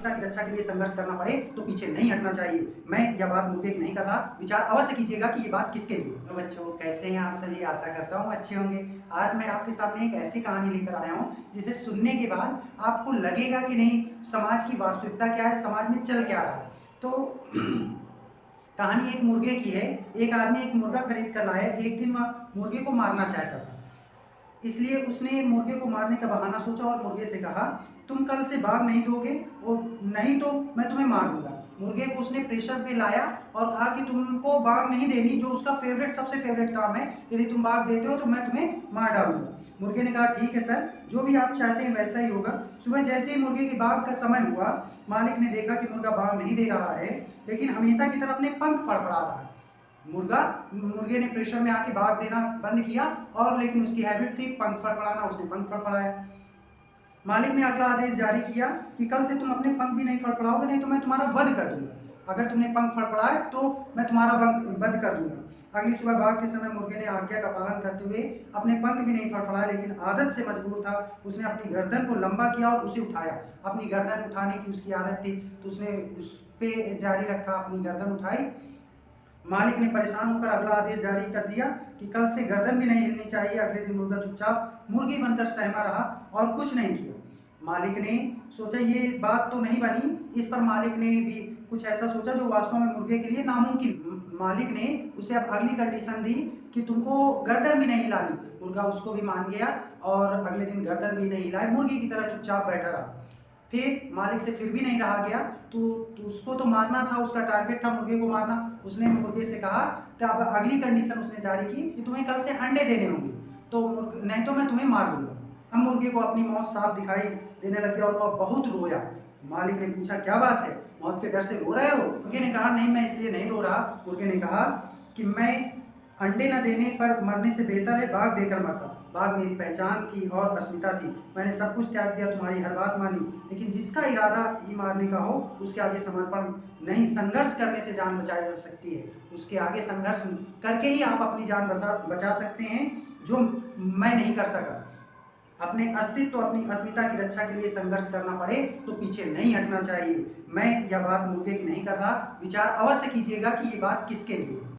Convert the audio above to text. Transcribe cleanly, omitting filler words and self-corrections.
अस्मिता की रक्षा के लिए संघर्ष करना पड़े तो पीछे नहीं हटना चाहिए। मैं यह बात मुर्गे की नहीं कर रहा, विचार अवश्य कीजिएगा कि ये बात किसके लिए। तो बच्चों, कैसे हैं आप सभी? आशा करता हूँ अच्छे होंगे। आज मैं आपके सामने एक ऐसी कहानी लेकर आया हूँ जिसे सुनने के बाद आपको लगेगा कि नहीं, समाज की वास्तविकता क्या है, समाज में चल क्या रहा है। तो कहानी एक मुर्गे की है। एक आदमी एक मुर्गा खरीद कर लाया। एक दिन वह मुर्गे को मारना चाहता था, इसलिए उसने मुर्गे को मारने का बहाना सोचा और मुर्गे से कहा, तुम कल से भाग नहीं दोगे और नहीं तो मैं तुम्हें मार दूंगा। मुर्गे को उसने प्रेशर पे लाया और कहा कि तुमको भाग नहीं देनी, जो उसका सबसे फेवरेट काम है। यदि तुम भाग देते हो तो मैं तुम्हें मार डालूंगा। मुर्गे ने कहा, ठीक है सर, जो भी आप चाहते हैं वैसा ही होगा। सुबह जैसे ही मुर्गे के भाग का समय हुआ, मालिक ने देखा कि मुर्गा भाग नहीं दे रहा है, लेकिन हमेशा की तरह अपने पंख फड़फड़ा रहा है। मुर्गे ने प्रेशर में आके भाग देना बंद किया, और लेकिन उसकी हैबिट थी पंख फड़फड़ाना, उसने पंख फड़फड़ाया। मालिक ने अगला आदेश जारी किया कि कल से तुम अपने पंख भी नहीं फड़फड़ाओगे, नहीं तो मैं तुम्हारा वध कर दूंगा। अगर तुमने पंख फड़फड़ाए तो मैं तुम्हारा वध कर दूंगा। अगली सुबह भाग के समय मुर्गे ने आज्ञा का पालन करते हुए अपने पंख भी नहीं फड़फड़ाए, लेकिन आदत से मजबूर था। उसने अपनी गर्दन को लंबा किया और उसे उठाया। अपनी गर्दन उठाने की उसकी आदत थी, तो उसने उस पे जारी रखा, अपनी गर्दन उठाई। मालिक ने परेशान होकर अगला आदेश जारी कर दिया कि कल से गर्दन भी नहीं हिलनी चाहिए। अगले दिन मुर्गा चुपचाप मुर्गी बनकर सहमा रहा और कुछ नहीं किया। मालिक ने सोचा ये बात तो नहीं बनी। इस पर मालिक ने भी कुछ ऐसा सोचा जो वास्तव में मुर्गे के लिए नामुमकिन। मालिक ने उसे अब अगली कंडीशन दी कि तुमको गर्दन भी नहीं हिलानी। मुर्गा उसको भी मान गया और अगले दिन गर्दन भी नहीं हिलाए, मुर्गी की तरह चुपचाप बैठा रहा। फिर मालिक से फिर भी नहीं रहा गया, तो उसको तो मारना था, उसका टारगेट था मुर्गे को मारना। उसने मुर्गे से कहा, तब अगली कंडीशन उसने जारी की कि तुम्हें कल से अंडे देने होंगे, तो नहीं तो मैं तुम्हें मार दूंगा। अब मुर्गे को अपनी मौत साफ दिखाई देने लगी और वह बहुत रोया। मालिक ने पूछा, क्या बात है, मौत के डर से रो रहे हो? मुर्गे ने कहा, नहीं, मैं इसलिए नहीं रो रहा। मुर्गे ने कहा कि मैं अंडे न देने पर मरने से बेहतर है भाग देकर मरता। भाग मेरी पहचान थी और अस्मिता थी। मैंने सब कुछ त्याग दिया, तुम्हारी हर बात मानी, लेकिन जिसका इरादा ही मारने का हो उसके आगे समर्पण नहीं, संघर्ष करने से जान बचाई जा सकती है। उसके आगे संघर्ष करके ही आप अपनी जान बचा सकते हैं, जो मैं नहीं कर सका। अपने अस्तित्व, अपनी अस्मिता की रक्षा के लिए संघर्ष करना पड़े तो पीछे नहीं हटना चाहिए। मैं यह बात मुर्गे की नहीं कर रहा, विचार अवश्य कीजिएगा कि ये बात किसके लिए है।